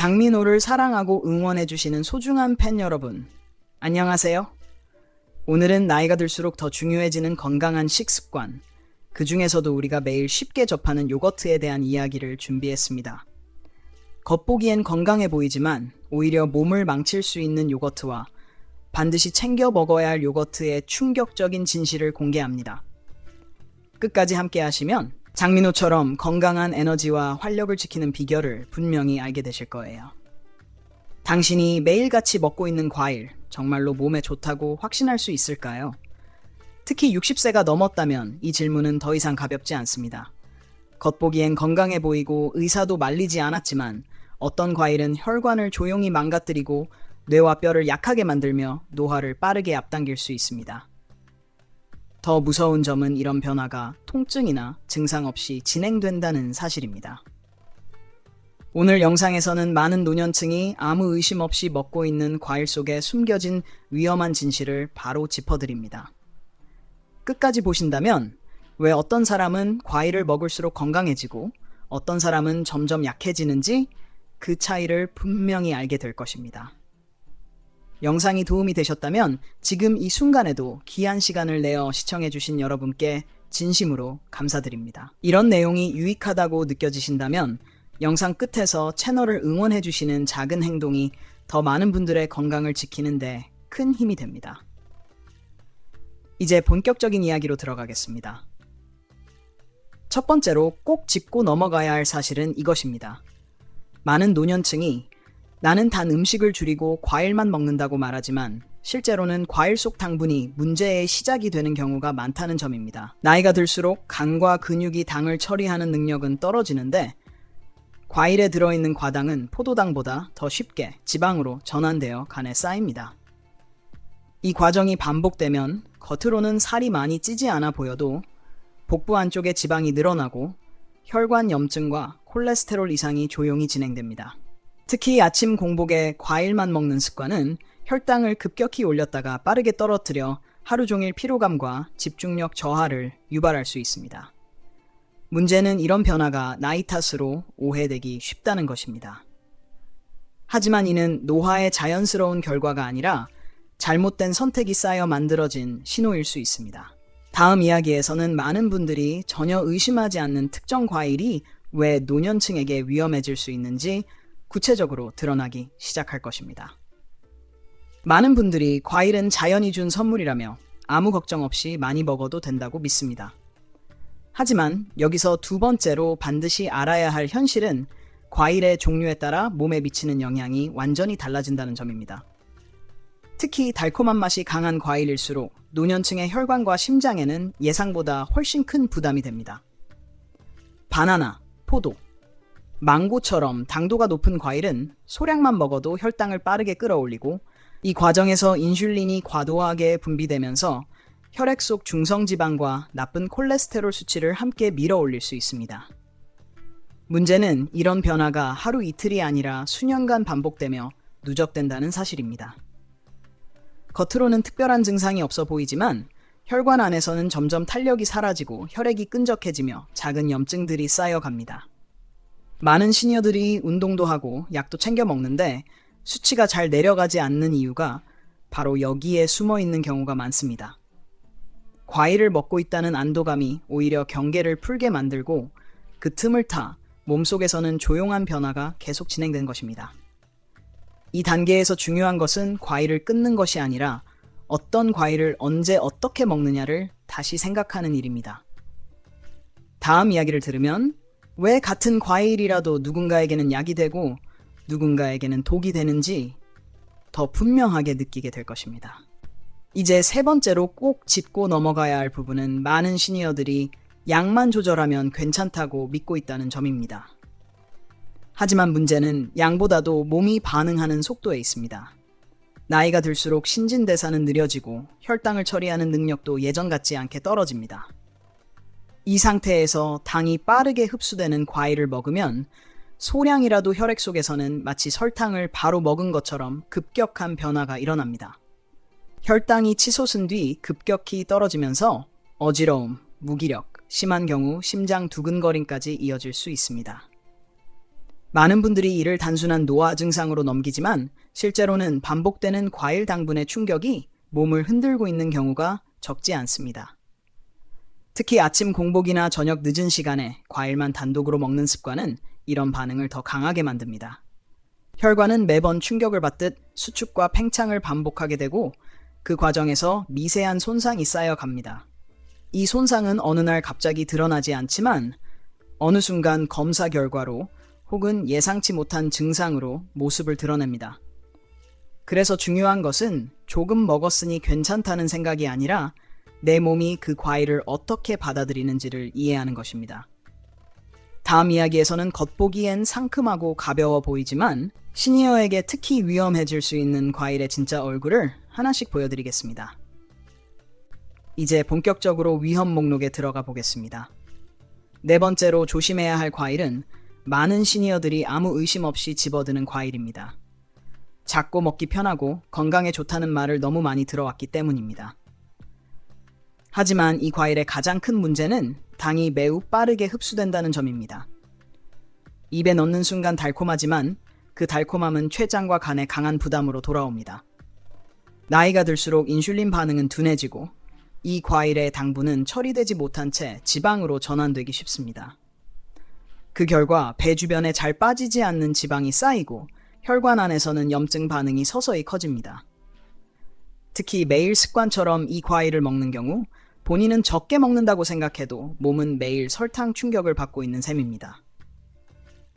장민호를 사랑하고 응원해주시는 소중한 팬 여러분, 안녕하세요. 오늘은 나이가 들수록 더 중요해지는 건강한 식습관, 그 중에서도 우리가 매일 쉽게 접하는 요거트에 대한 이야기를 준비했습니다. 겉보기엔 건강해 보이지만 오히려 몸을 망칠 수 있는 요거트와 반드시 챙겨 먹어야 할 요거트의 충격적인 진실을 공개합니다. 끝까지 함께 하시면 장민호처럼 건강한 에너지와 활력을 지키는 비결을 분명히 알게 되실 거예요. 당신이 매일같이 먹고 있는 과일, 정말로 몸에 좋다고 확신할 수 있을까요? 특히 60세가 넘었다면 이 질문은 더 이상 가볍지 않습니다. 겉보기엔 건강해 보이고 의사도 말리지 않았지만 어떤 과일은 혈관을 조용히 망가뜨리고 뇌와 뼈를 약하게 만들며 노화를 빠르게 앞당길 수 있습니다. 더 무서운 점은 이런 변화가 통증이나 증상 없이 진행된다는 사실입니다. 오늘 영상에서는 많은 노년층이 아무 의심 없이 먹고 있는 과일 속에 숨겨진 위험한 진실을 바로 짚어드립니다. 끝까지 보신다면 왜 어떤 사람은 과일을 먹을수록 건강해지고 어떤 사람은 점점 약해지는지 그 차이를 분명히 알게 될 것입니다. 영상이 도움이 되셨다면 지금 이 순간에도 귀한 시간을 내어 시청해주신 여러분께 진심으로 감사드립니다. 이런 내용이 유익하다고 느껴지신다면 영상 끝에서 채널을 응원해주시는 작은 행동이 더 많은 분들의 건강을 지키는데 큰 힘이 됩니다. 이제 본격적인 이야기로 들어가겠습니다. 첫 번째로 꼭 짚고 넘어가야 할 사실은 이것입니다. 많은 노년층이 나는 단 음식을 줄이고 과일만 먹는다고 말하지만 실제로는 과일 속 당분이 문제의 시작이 되는 경우가 많다는 점입니다. 나이가 들수록 간과 근육이 당을 처리하는 능력은 떨어지는데 과일에 들어있는 과당은 포도당보다 더 쉽게 지방으로 전환되어 간에 쌓입니다. 이 과정이 반복되면 겉으로는 살이 많이 찌지 않아 보여도 복부 안쪽에 지방이 늘어나고 혈관 염증과 콜레스테롤 이상이 조용히 진행됩니다. 특히 아침 공복에 과일만 먹는 습관은 혈당을 급격히 올렸다가 빠르게 떨어뜨려 하루 종일 피로감과 집중력 저하를 유발할 수 있습니다. 문제는 이런 변화가 나이 탓으로 오해되기 쉽다는 것입니다. 하지만 이는 노화의 자연스러운 결과가 아니라 잘못된 선택이 쌓여 만들어진 신호일 수 있습니다. 다음 이야기에서는 많은 분들이 전혀 의심하지 않는 특정 과일이 왜 노년층에게 위험해질 수 있는지 구체적으로 드러나기 시작할 것입니다. 많은 분들이 과일은 자연이 준 선물이라며 아무 걱정 없이 많이 먹어도 된다고 믿습니다. 하지만 여기서 두 번째로 반드시 알아야 할 현실은 과일의 종류에 따라 몸에 미치는 영향이 완전히 달라진다는 점입니다. 특히 달콤한 맛이 강한 과일일수록 노년층의 혈관과 심장에는 예상보다 훨씬 큰 부담이 됩니다. 바나나, 포도, 망고처럼 당도가 높은 과일은 소량만 먹어도 혈당을 빠르게 끌어올리고 이 과정에서 인슐린이 과도하게 분비되면서 혈액 속 중성지방과 나쁜 콜레스테롤 수치를 함께 밀어올릴 수 있습니다. 문제는 이런 변화가 하루 이틀이 아니라 수년간 반복되며 누적된다는 사실입니다. 겉으로는 특별한 증상이 없어 보이지만 혈관 안에서는 점점 탄력이 사라지고 혈액이 끈적해지며 작은 염증들이 쌓여갑니다. 많은 시니어들이 운동도 하고 약도 챙겨 먹는데 수치가 잘 내려가지 않는 이유가 바로 여기에 숨어 있는 경우가 많습니다. 과일을 먹고 있다는 안도감이 오히려 경계를 풀게 만들고 그 틈을 타 몸속에서는 조용한 변화가 계속 진행된 것입니다. 이 단계에서 중요한 것은 과일을 끊는 것이 아니라 어떤 과일을 언제 어떻게 먹느냐를 다시 생각하는 일입니다. 다음 이야기를 들으면 왜 같은 과일이라도 누군가에게는 약이 되고 누군가에게는 독이 되는지 더 분명하게 느끼게 될 것입니다. 이제 세 번째로 꼭 짚고 넘어가야 할 부분은 많은 시니어들이 양만 조절하면 괜찮다고 믿고 있다는 점입니다. 하지만 문제는 양보다도 몸이 반응하는 속도에 있습니다. 나이가 들수록 신진대사는 느려지고 혈당을 처리하는 능력도 예전 같지 않게 떨어집니다. 이 상태에서 당이 빠르게 흡수되는 과일을 먹으면 소량이라도 혈액 속에서는 마치 설탕을 바로 먹은 것처럼 급격한 변화가 일어납니다. 혈당이 치솟은 뒤 급격히 떨어지면서 어지러움, 무기력, 심한 경우 심장 두근거림까지 이어질 수 있습니다. 많은 분들이 이를 단순한 노화 증상으로 넘기지만 실제로는 반복되는 과일 당분의 충격이 몸을 흔들고 있는 경우가 적지 않습니다. 특히 아침 공복이나 저녁 늦은 시간에 과일만 단독으로 먹는 습관은 이런 반응을 더 강하게 만듭니다. 혈관은 매번 충격을 받듯 수축과 팽창을 반복하게 되고 그 과정에서 미세한 손상이 쌓여갑니다. 이 손상은 어느 날 갑자기 드러나지 않지만 어느 순간 검사 결과로 혹은 예상치 못한 증상으로 모습을 드러냅니다. 그래서 중요한 것은 조금 먹었으니 괜찮다는 생각이 아니라 내 몸이 그 과일을 어떻게 받아들이는지를 이해하는 것입니다. 다음 이야기에서는 겉보기엔 상큼하고 가벼워 보이지만 시니어에게 특히 위험해질 수 있는 과일의 진짜 얼굴을 하나씩 보여드리겠습니다. 이제 본격적으로 위험 목록에 들어가 보겠습니다. 네 번째로 조심해야 할 과일은 많은 시니어들이 아무 의심 없이 집어드는 과일입니다. 작고 먹기 편하고 건강에 좋다는 말을 너무 많이 들어왔기 때문입니다. 하지만 이 과일의 가장 큰 문제는 당이 매우 빠르게 흡수된다는 점입니다. 입에 넣는 순간 달콤하지만 그 달콤함은 췌장과 간에 강한 부담으로 돌아옵니다. 나이가 들수록 인슐린 반응은 둔해지고 이 과일의 당분은 처리되지 못한 채 지방으로 전환되기 쉽습니다. 그 결과 배 주변에 잘 빠지지 않는 지방이 쌓이고 혈관 안에서는 염증 반응이 서서히 커집니다. 특히 매일 습관처럼 이 과일을 먹는 경우 본인은 적게 먹는다고 생각해도 몸은 매일 설탕 충격을 받고 있는 셈입니다.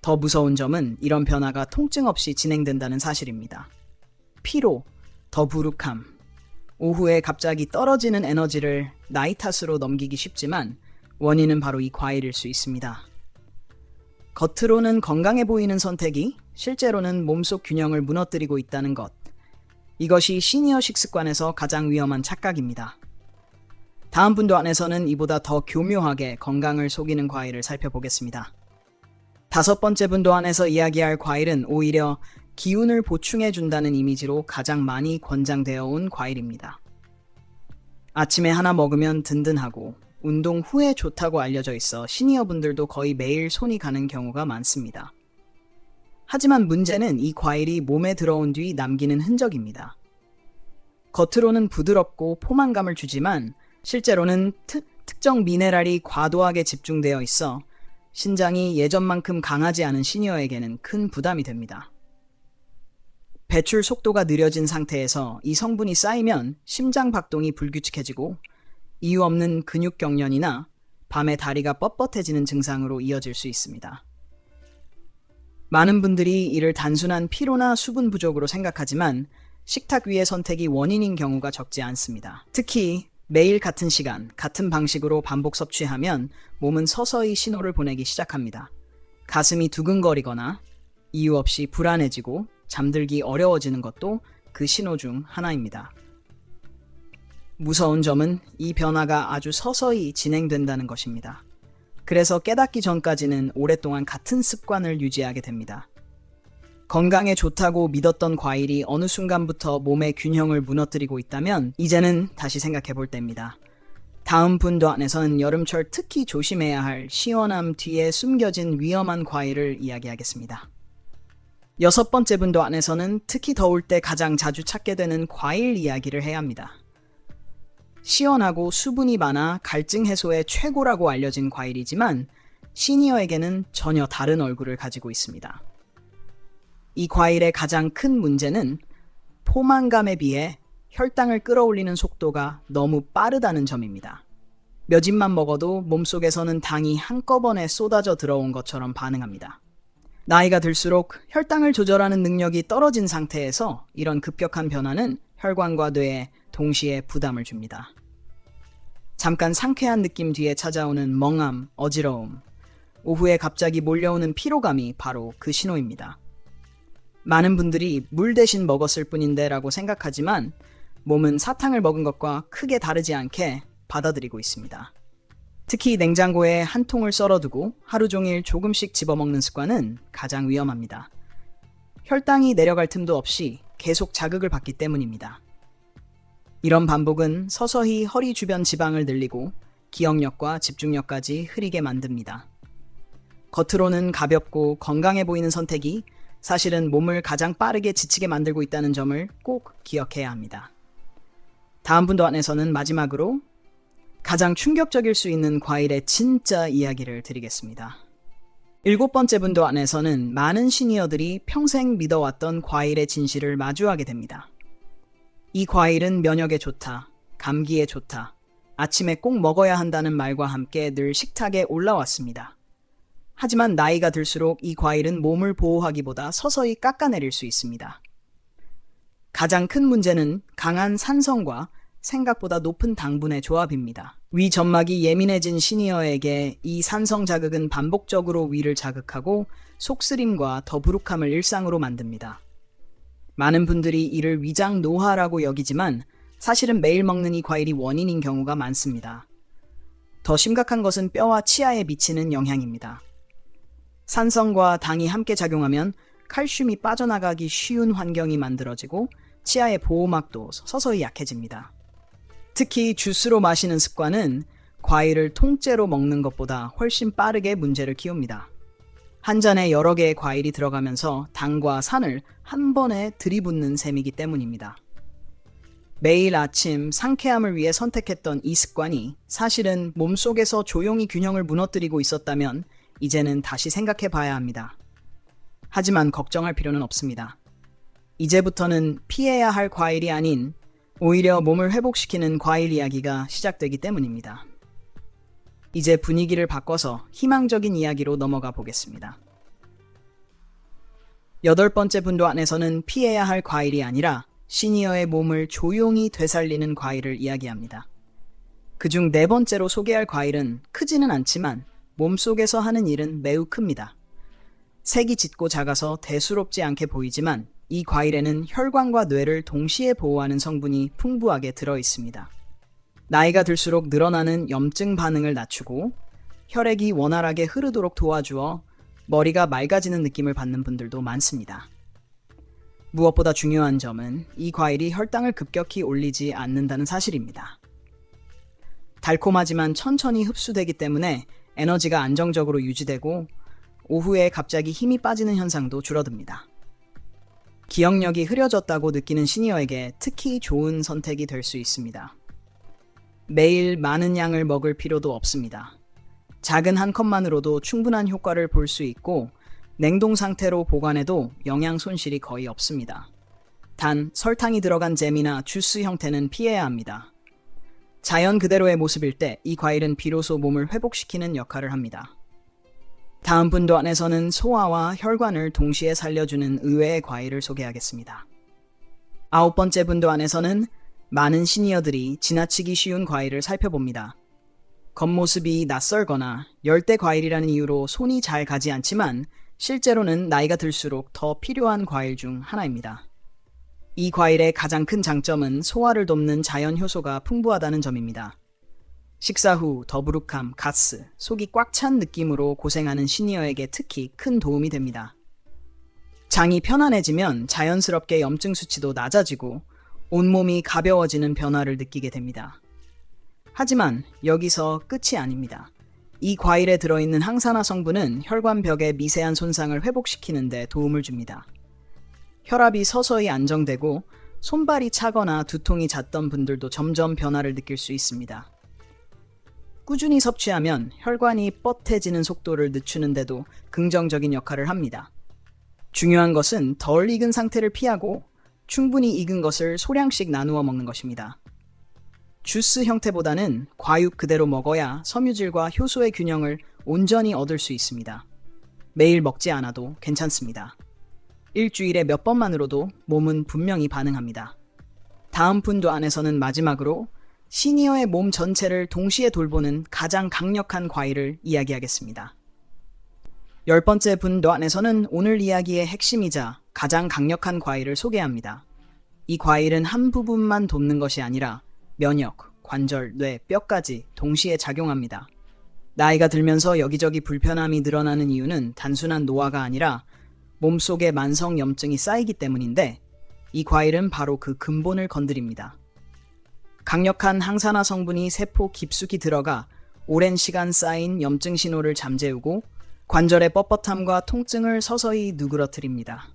더 무서운 점은 이런 변화가 통증 없이 진행된다는 사실입니다. 피로, 더부룩함, 오후에 갑자기 떨어지는 에너지를 나이 탓으로 넘기기 쉽지만 원인은 바로 이 과일일 수 있습니다. 겉으로는 건강해 보이는 선택이 실제로는 몸속 균형을 무너뜨리고 있다는 것. 이것이 시니어 식습관에서 가장 위험한 착각입니다. 다음 분도안에서는 이보다 더 교묘하게 건강을 속이는 과일을 살펴보겠습니다. 다섯 번째 분도안에서 이야기할 과일은 오히려 기운을 보충해준다는 이미지로 가장 많이 권장되어 온 과일입니다. 아침에 하나 먹으면 든든하고 운동 후에 좋다고 알려져 있어 시니어분들도 거의 매일 손이 가는 경우가 많습니다. 하지만 문제는 이 과일이 몸에 들어온 뒤 남기는 흔적입니다. 겉으로는 부드럽고 포만감을 주지만 실제로는 특정 미네랄이 과도하게 집중되어 있어 신장이 예전만큼 강하지 않은 시니어에게는 큰 부담이 됩니다. 배출 속도가 느려진 상태에서 이 성분이 쌓이면 심장 박동이 불규칙해지고 이유 없는 근육 경련이나 밤에 다리가 뻣뻣해지는 증상으로 이어질 수 있습니다. 많은 분들이 이를 단순한 피로나 수분 부족으로 생각하지만 식탁 위의 선택이 원인인 경우가 적지 않습니다. 특히 매일 같은 시간, 같은 방식으로 반복 섭취하면 몸은 서서히 신호를 보내기 시작합니다. 가슴이 두근거리거나 이유 없이 불안해지고 잠들기 어려워지는 것도 그 신호 중 하나입니다. 무서운 점은 이 변화가 아주 서서히 진행된다는 것입니다. 그래서 깨닫기 전까지는 오랫동안 같은 습관을 유지하게 됩니다. 건강에 좋다고 믿었던 과일이 어느 순간부터 몸의 균형을 무너뜨리고 있다면 이제는 다시 생각해 볼 때입니다. 다음 분도안에서는 여름철 특히 조심해야 할 시원함 뒤에 숨겨진 위험한 과일을 이야기하겠습니다. 여섯 번째 분도안에서는 특히 더울 때 가장 자주 찾게 되는 과일 이야기를 해야 합니다. 시원하고 수분이 많아 갈증 해소에 최고라고 알려진 과일이지만 시니어에게는 전혀 다른 얼굴을 가지고 있습니다. 이 과일의 가장 큰 문제는 포만감에 비해 혈당을 끌어올리는 속도가 너무 빠르다는 점입니다. 몇 입만 먹어도 몸속에서는 당이 한꺼번에 쏟아져 들어온 것처럼 반응합니다. 나이가 들수록 혈당을 조절하는 능력이 떨어진 상태에서 이런 급격한 변화는 혈관과 뇌에 동시에 부담을 줍니다. 잠깐 상쾌한 느낌 뒤에 찾아오는 멍함, 어지러움, 오후에 갑자기 몰려오는 피로감이 바로 그 신호입니다. 많은 분들이 물 대신 먹었을 뿐인데 라고 생각하지만 몸은 사탕을 먹은 것과 크게 다르지 않게 받아들이고 있습니다. 특히 냉장고에 한 통을 썰어두고 하루 종일 조금씩 집어먹는 습관은 가장 위험합니다. 혈당이 내려갈 틈도 없이 계속 자극을 받기 때문입니다. 이런 반복은 서서히 허리 주변 지방을 늘리고 기억력과 집중력까지 흐리게 만듭니다. 겉으로는 가볍고 건강해 보이는 선택이 사실은 몸을 가장 빠르게 지치게 만들고 있다는 점을 꼭 기억해야 합니다. 다음 분도 안에서는 마지막으로 가장 충격적일 수 있는 과일의 진짜 이야기를 드리겠습니다. 7번째 분도 안에서는 많은 시니어들이 평생 믿어왔던 과일의 진실을 마주하게 됩니다. 이 과일은 면역에 좋다, 감기에 좋다, 아침에 꼭 먹어야 한다는 말과 함께 늘 식탁에 올라왔습니다. 하지만 나이가 들수록 이 과일은 몸을 보호하기보다 서서히 깎아내릴 수 있습니다. 가장 큰 문제는 강한 산성과 생각보다 높은 당분의 조합입니다. 위 점막이 예민해진 시니어에게 이 산성 자극은 반복적으로 위를 자극하고 속쓰림과 더부룩함을 일상으로 만듭니다. 많은 분들이 이를 위장 노화라고 여기지만 사실은 매일 먹는 이 과일이 원인인 경우가 많습니다. 더 심각한 것은 뼈와 치아에 미치는 영향입니다. 산성과 당이 함께 작용하면 칼슘이 빠져나가기 쉬운 환경이 만들어지고 치아의 보호막도 서서히 약해집니다. 특히 주스로 마시는 습관은 과일을 통째로 먹는 것보다 훨씬 빠르게 문제를 키웁니다. 한 잔에 여러 개의 과일이 들어가면서 당과 산을 한 번에 들이붓는 셈이기 때문입니다. 매일 아침 상쾌함을 위해 선택했던 이 습관이 사실은 몸속에서 조용히 균형을 무너뜨리고 있었다면 이제는 다시 생각해 봐야 합니다. 하지만 걱정할 필요는 없습니다. 이제부터는 피해야 할 과일이 아닌 오히려 몸을 회복시키는 과일 이야기가 시작되기 때문입니다. 이제 분위기를 바꿔서 희망적인 이야기로 넘어가 보겠습니다. 8번째 분도 안에서는 피해야 할 과일이 아니라 시니어의 몸을 조용히 되살리는 과일을 이야기합니다. 그중 4번째로 소개할 과일은 크지는 않지만 몸속에서 하는 일은 매우 큽니다. 색이 짙고 작아서 대수롭지 않게 보이지만 이 과일에는 혈관과 뇌를 동시에 보호하는 성분이 풍부하게 들어 있습니다. 나이가 들수록 늘어나는 염증 반응을 낮추고 혈액이 원활하게 흐르도록 도와주어 머리가 맑아지는 느낌을 받는 분들도 많습니다. 무엇보다 중요한 점은 이 과일이 혈당을 급격히 올리지 않는다는 사실입니다. 달콤하지만 천천히 흡수되기 때문에 에너지가 안정적으로 유지되고 오후에 갑자기 힘이 빠지는 현상도 줄어듭니다. 기억력이 흐려졌다고 느끼는 시니어에게 특히 좋은 선택이 될 수 있습니다. 매일 많은 양을 먹을 필요도 없습니다. 작은 한 컵만으로도 충분한 효과를 볼 수 있고 냉동 상태로 보관해도 영양 손실이 거의 없습니다. 단 설탕이 들어간 잼이나 주스 형태는 피해야 합니다. 자연 그대로의 모습일 때 이 과일은 비로소 몸을 회복시키는 역할을 합니다. 다음 분도 안에서는 소화와 혈관을 동시에 살려주는 의외의 과일을 소개하겠습니다. 9번째 분도 안에서는 많은 시니어들이 지나치기 쉬운 과일을 살펴봅니다. 겉모습이 낯설거나 열대 과일이라는 이유로 손이 잘 가지 않지만 실제로는 나이가 들수록 더 필요한 과일 중 하나입니다. 이 과일의 가장 큰 장점은 소화를 돕는 자연 효소가 풍부하다는 점입니다. 식사 후 더부룩함, 가스, 속이 꽉 찬 느낌으로 고생하는 시니어에게 특히 큰 도움이 됩니다. 장이 편안해지면 자연스럽게 염증 수치도 낮아지고 온몸이 가벼워지는 변화를 느끼게 됩니다. 하지만 여기서 끝이 아닙니다. 이 과일에 들어있는 항산화 성분은 혈관벽의 미세한 손상을 회복시키는 데 도움을 줍니다. 혈압이 서서히 안정되고 손발이 차거나 두통이 잦던 분들도 점점 변화를 느낄 수 있습니다. 꾸준히 섭취하면 혈관이 뻣해지는 속도를 늦추는 데도 긍정적인 역할을 합니다. 중요한 것은 덜 익은 상태를 피하고 충분히 익은 것을 소량씩 나누어 먹는 것입니다. 주스 형태보다는 과육 그대로 먹어야 섬유질과 효소의 균형을 온전히 얻을 수 있습니다. 매일 먹지 않아도 괜찮습니다. 일주일에 몇 번만으로도 몸은 분명히 반응합니다. 다음 분도 안에서는 마지막으로 시니어의 몸 전체를 동시에 돌보는 가장 강력한 과일을 이야기하겠습니다. 10번째 분도 안에서는 오늘 이야기의 핵심이자 가장 강력한 과일을 소개합니다. 이 과일은 한 부분만 돕는 것이 아니라 면역, 관절, 뇌, 뼈까지 동시에 작용합니다. 나이가 들면서 여기저기 불편함이 늘어나는 이유는 단순한 노화가 아니라 몸속에 만성 염증이 쌓이기 때문인데 이 과일은 바로 그 근본을 건드립니다. 강력한 항산화 성분이 세포 깊숙이 들어가 오랜 시간 쌓인 염증 신호를 잠재우고 관절의 뻣뻣함과 통증을 서서히 누그러뜨립니다.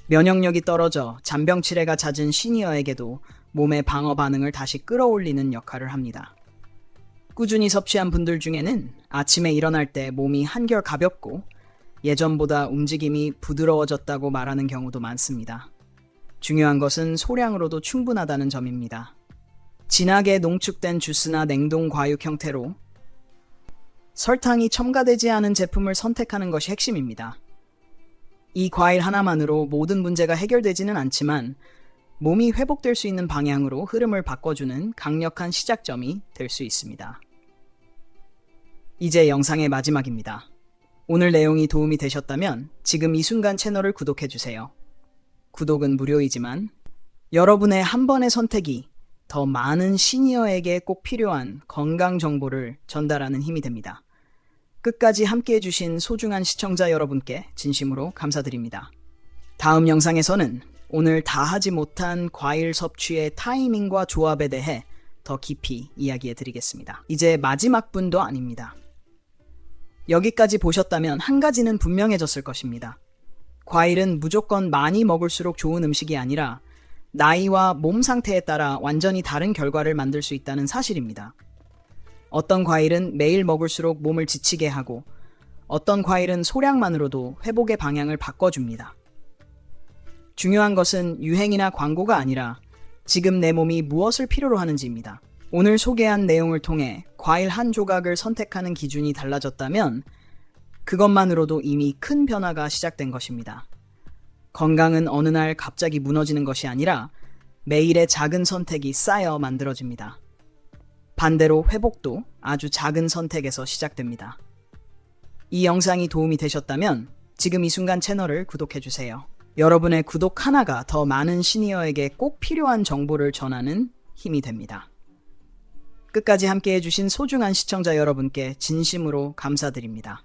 면역력이 떨어져 잔병치레가 잦은 시니어에게도 몸의 방어 반응을 다시 끌어올리는 역할을 합니다. 꾸준히 섭취한 분들 중에는 아침에 일어날 때 몸이 한결 가볍고 예전보다 움직임이 부드러워졌다고 말하는 경우도 많습니다. 중요한 것은 소량으로도 충분하다는 점입니다. 진하게 농축된 주스나 냉동 과육 형태로 설탕이 첨가되지 않은 제품을 선택하는 것이 핵심입니다. 이 과일 하나만으로 모든 문제가 해결되지는 않지만 몸이 회복될 수 있는 방향으로 흐름을 바꿔주는 강력한 시작점이 될 수 있습니다. 이제 영상의 마지막입니다. 오늘 내용이 도움이 되셨다면 지금 이 순간 채널을 구독해주세요. 구독은 무료이지만 여러분의 한 번의 선택이 더 많은 시니어에게 꼭 필요한 건강 정보를 전달하는 힘이 됩니다. 끝까지 함께 해주신 소중한 시청자 여러분께 진심으로 감사드립니다. 다음 영상에서는 오늘 다 하지 못한 과일 섭취의 타이밍과 조합에 대해 더 깊이 이야기해 드리겠습니다. 이제 마지막 분도 아닙니다. 여기까지 보셨다면 한 가지는 분명해졌을 것입니다. 과일은 무조건 많이 먹을수록 좋은 음식이 아니라 나이와 몸 상태에 따라 완전히 다른 결과를 만들 수 있다는 사실입니다. 어떤 과일은 매일 먹을수록 몸을 지치게 하고 어떤 과일은 소량만으로도 회복의 방향을 바꿔줍니다. 중요한 것은 유행이나 광고가 아니라 지금 내 몸이 무엇을 필요로 하는지입니다. 오늘 소개한 내용을 통해 과일 한 조각을 선택하는 기준이 달라졌다면 그것만으로도 이미 큰 변화가 시작된 것입니다. 건강은 어느 날 갑자기 무너지는 것이 아니라 매일의 작은 선택이 쌓여 만들어집니다. 반대로 회복도 아주 작은 선택에서 시작됩니다. 이 영상이 도움이 되셨다면 지금 이 순간 채널을 구독해주세요. 여러분의 구독 하나가 더 많은 시니어에게 꼭 필요한 정보를 전하는 힘이 됩니다. 끝까지 함께 해주신 소중한 시청자 여러분께 진심으로 감사드립니다.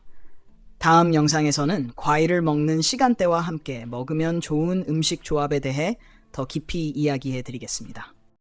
다음 영상에서는 과일을 먹는 시간대와 함께 먹으면 좋은 음식 조합에 대해 더 깊이 이야기해 드리겠습니다.